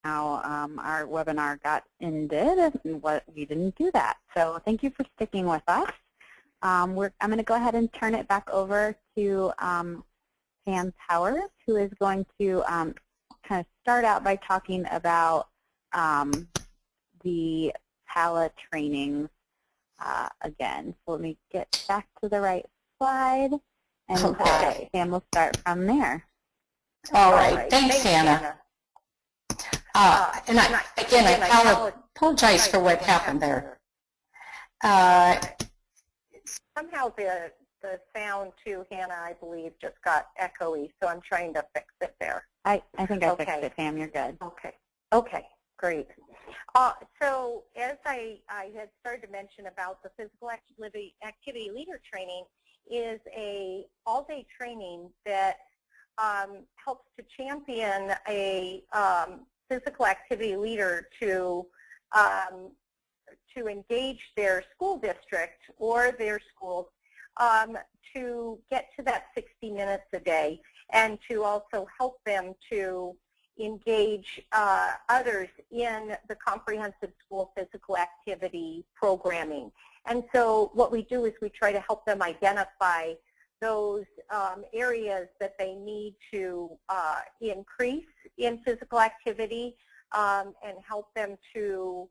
our webinar got ended and we didn't do that. So thank you for sticking with us. I'm going to go ahead and turn it back over to Pam Powers, who is going to kind of start out by talking about the PALA trainings again. So let me get back to the right slide, and Pam will start from there. All right. Thanks, Hannah. And I apologize for what happened there. Somehow the sound too, Hannah, I believe, just got echoey, so I'm trying to fix it there. I think I fixed it, Pam. You're good. Okay, great. So as I had started to mention about the physical activity leader training is a all-day training that helps to champion a physical activity leader to engage their school district or their schools to get to that 60 minutes a day, and to also help them to engage others in the comprehensive school physical activity programming. And so what we do is we try to help them identify those areas that they need to increase in physical activity and help them to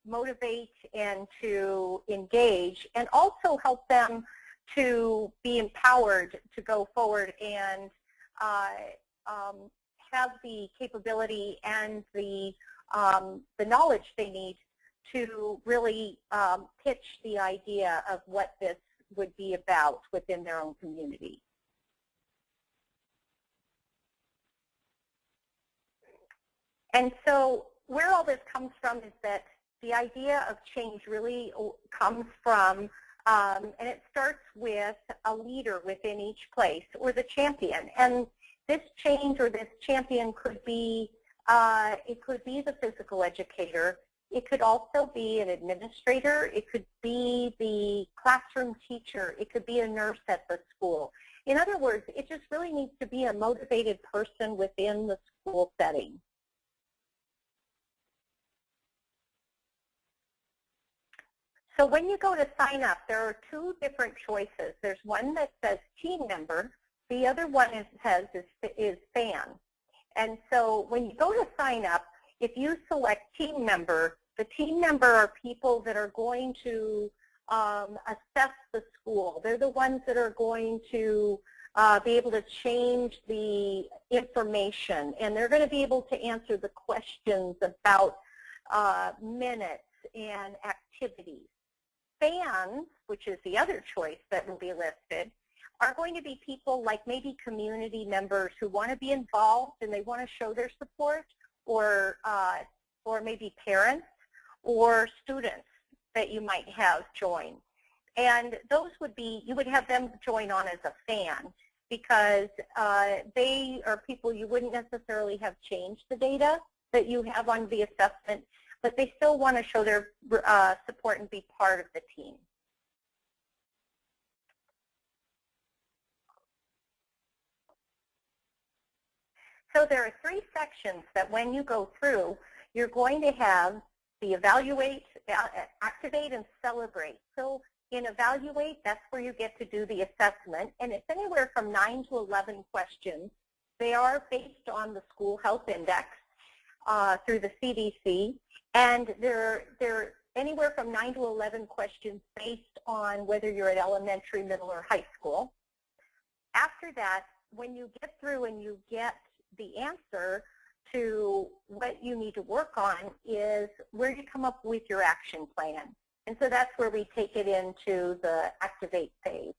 motivate and to engage, and also help them to be empowered to go forward and have the capability and the knowledge they need to really pitch the idea of what this would be about within their own community. And so where all this comes from is that the idea of change really comes from, and it starts with a leader within each place, or the champion. And this change or this champion could be, it could be the physical educator. It could also be an administrator. It could be the classroom teacher. It could be a nurse at the school. In other words, it just really needs to be a motivated person within the school setting. So when you go to sign up, there are two different choices. There's one that says team member. The other one is fan. And so when you go to sign up, if you select team member, the team member are people that are going to assess the school. They're the ones that are going to be able to change the information, and they're going to be able to answer the questions about minutes and activities. Fans, which is the other choice that will be listed, are going to be people like maybe community members who want to be involved and they want to show their support, or maybe parents or students that you might have join. And those would be, you would have them join on as a fan, because they are people you wouldn't necessarily have changed the data that you have on the assessment, but they still want to show their support and be part of the team. So there are three sections that when you go through, you're going to have the evaluate, activate, and celebrate. So in evaluate, that's where you get to do the assessment, and it's anywhere from 9 to 11 questions. They are based on the School Health Index through the CDC, and they're anywhere from 9 to 11 questions based on whether you're at elementary, middle, or high school. After that, when you get through and you get the answer to what you need to work on, is where you come up with your action plan. And so that's where we take it into the activate phase.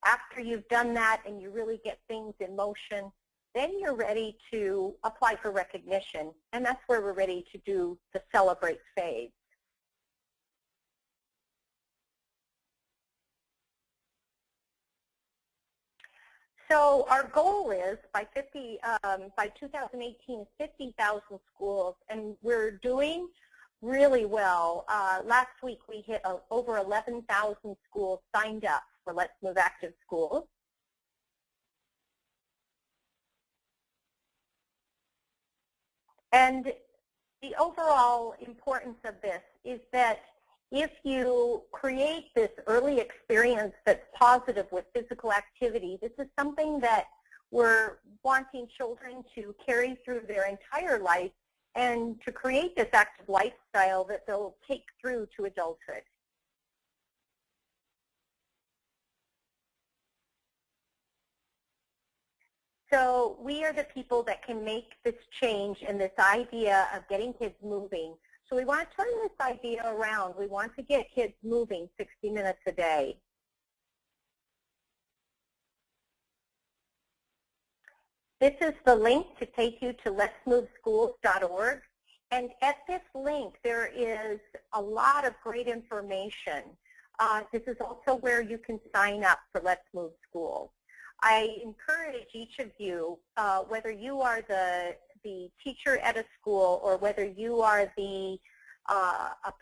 After you've done that and you really get things in motion, then you're ready to apply for recognition, and that's where we're ready to do the celebrate phase. So our goal is by 2018, 50,000 schools, and we're doing really well. Last week we hit over 11,000 schools signed up for Let's Move Active Schools. And the overall importance of this is that if you create this early experience that's positive with physical activity, this is something that we're wanting children to carry through their entire life and to create this active lifestyle that they'll take through to adulthood. So we are the people that can make this change and this idea of getting kids moving. So we want to turn this idea around. We want to get kids moving 60 minutes a day. This is the link to take you to letsmoveschools.org. And at this link, there is a lot of great information. This is also where you can sign up for Let's Move Schools. I encourage each of you, whether you are the teacher at a school or whether you are a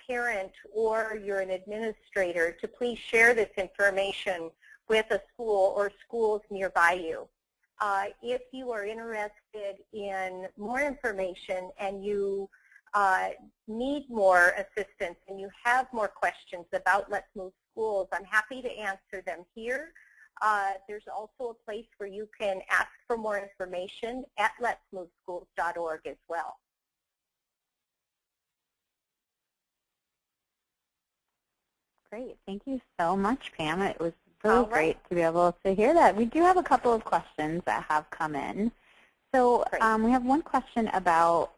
parent or you're an administrator, to please share this information with a school or schools nearby you. If you are interested in more information and you need more assistance and you have more questions about Let's Move Schools, I'm happy to answer them here. There's also a place where you can ask for more information at letsmoveschools.org as well. Great. Thank you so much, Pam. It was really great to be able to hear that. We do have a couple of questions that have come in. So we have one question about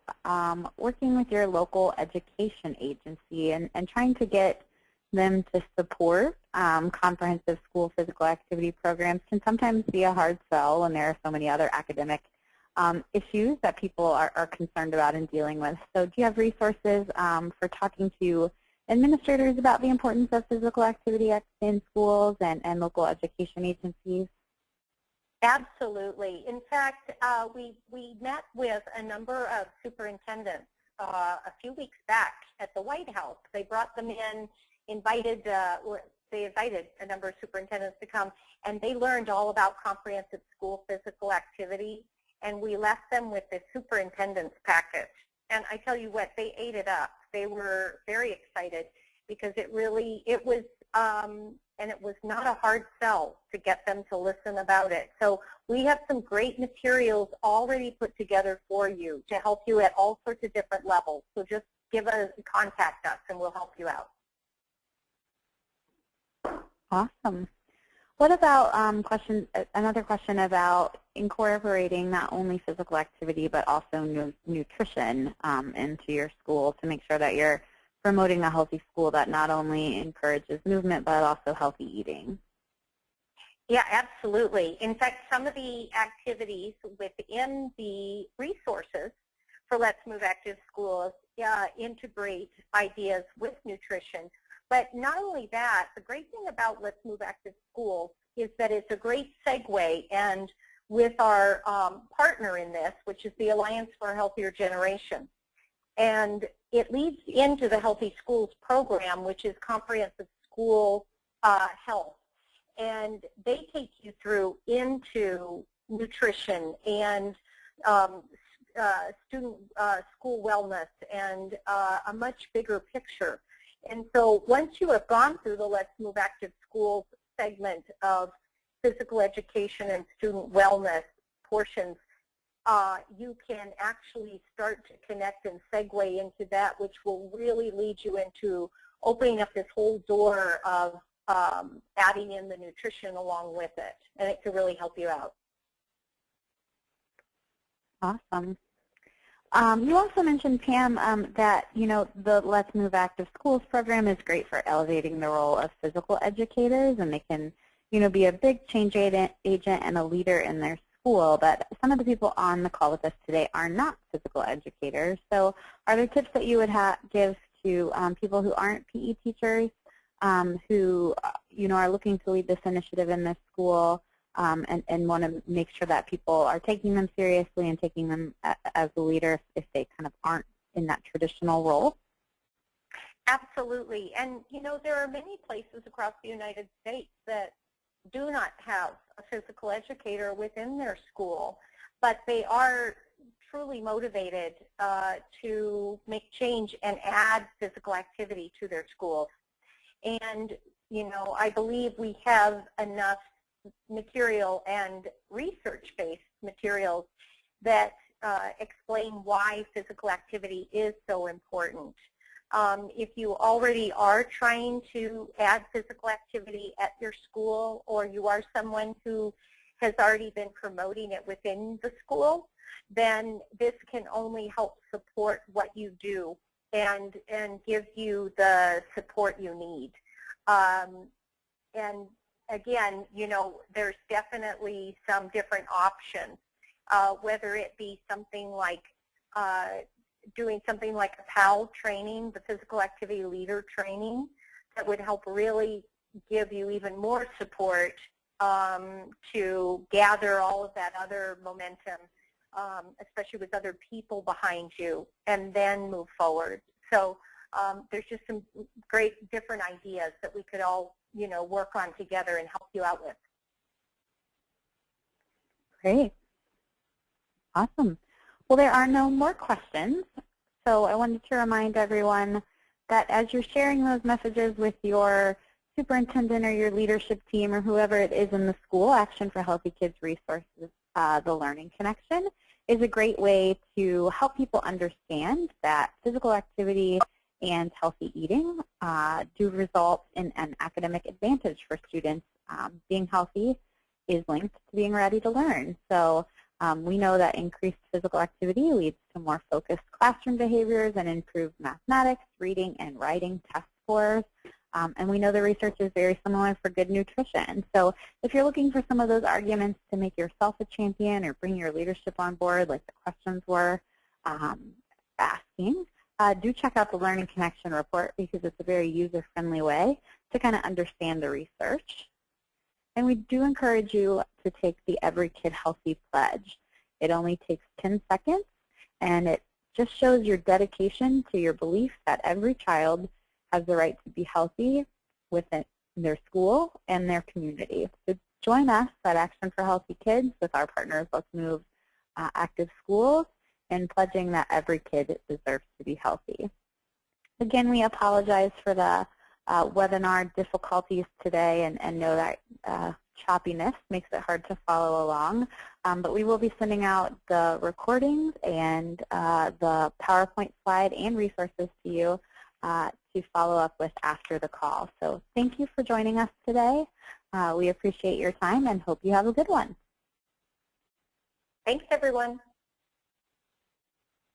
working with your local education agency and trying to get them to support comprehensive school physical activity programs can sometimes be a hard sell when there are so many other academic issues that people are concerned about and dealing with. So do you have resources for talking to administrators about the importance of physical activity in schools and local education agencies? Absolutely. In fact, we met with a number of superintendents a few weeks back at the White House. They brought them in, they invited a number of superintendents to come, and they learned all about comprehensive school physical activity, and we left them with the superintendent's package. And I tell you what, they ate it up. They were very excited because it was not a hard sell to get them to listen about it. So we have some great materials already put together for you to help you at all sorts of different levels. So just contact us and we'll help you out. Awesome. What about another question about incorporating not only physical activity but also nutrition into your school to make sure that you're promoting a healthy school that not only encourages movement but also healthy eating? Yeah, absolutely. In fact, some of the activities within the resources for Let's Move Active Schools integrate ideas with nutrition. But not only that, the great thing about Let's Move Active Schools is that it's a great segue, and with our partner in this, which is the Alliance for a Healthier Generation. And it leads into the Healthy Schools program, which is comprehensive school health. And they take you through into nutrition and student school wellness and a much bigger picture. And so once you have gone through the Let's Move Active Schools segment of physical education and student wellness portions, you can actually start to connect and segue into that, which will really lead you into opening up this whole door of adding in the nutrition along with it. And it can really help you out. Awesome. You also mentioned, Pam, that the Let's Move Active Schools program is great for elevating the role of physical educators, and they can, be a big change agent and a leader in their school. But some of the people on the call with us today are not physical educators. So, are there tips that you would give to people who aren't PE teachers, who are looking to lead this initiative in their school? And want to make sure that people are taking them seriously and taking them as a leader if they kind of aren't in that traditional role? Absolutely. And, there are many places across the United States that do not have a physical educator within their school, but they are truly motivated to make change and add physical activity to their schools. And, you know, I believe we have enough material and research-based materials that explain why physical activity is so important. If you already are trying to add physical activity at your school, or you are someone who has already been promoting it within the school, then this can only help support what you do and give you the support you need. And again, you know, there's definitely some different options, whether it be something like doing something like a PAL training, the physical activity leader training, that would help really give you even more support to gather all of that other momentum, especially with other people behind you, and then move forward. So there's just some great different ideas that we could all, you know, work on together and help you out with. Great. Awesome. Well, there are no more questions, so I wanted to remind everyone that as you're sharing those messages with your superintendent or your leadership team or whoever it is in the school, Action for Healthy Kids resources, the Learning Connection, is a great way to help people understand that physical activity and healthy eating do result in an academic advantage for students. Being healthy is linked to being ready to learn. So we know that increased physical activity leads to more focused classroom behaviors and improved mathematics, reading, and writing test scores. And we know the research is very similar for good nutrition. So if you're looking for some of those arguments to make yourself a champion or bring your leadership on board, like the questions were asking, do check out the Learning Connection report, because it's a very user-friendly way to kind of understand the research. And we do encourage you to take the Every Kid Healthy Pledge. It only takes 10 seconds, and it just shows your dedication to your belief that every child has the right to be healthy within their school and their community. So join us at Action for Healthy Kids with our partners Let's Move Active Schools in pledging that every kid deserves to be healthy. Again, we apologize for the webinar difficulties today, and know that choppiness makes it hard to follow along. But we will be sending out the recordings and the PowerPoint slide and resources to you to follow up with after the call. So thank you for joining us today. We appreciate your time and hope you have a good one. Thanks, everyone.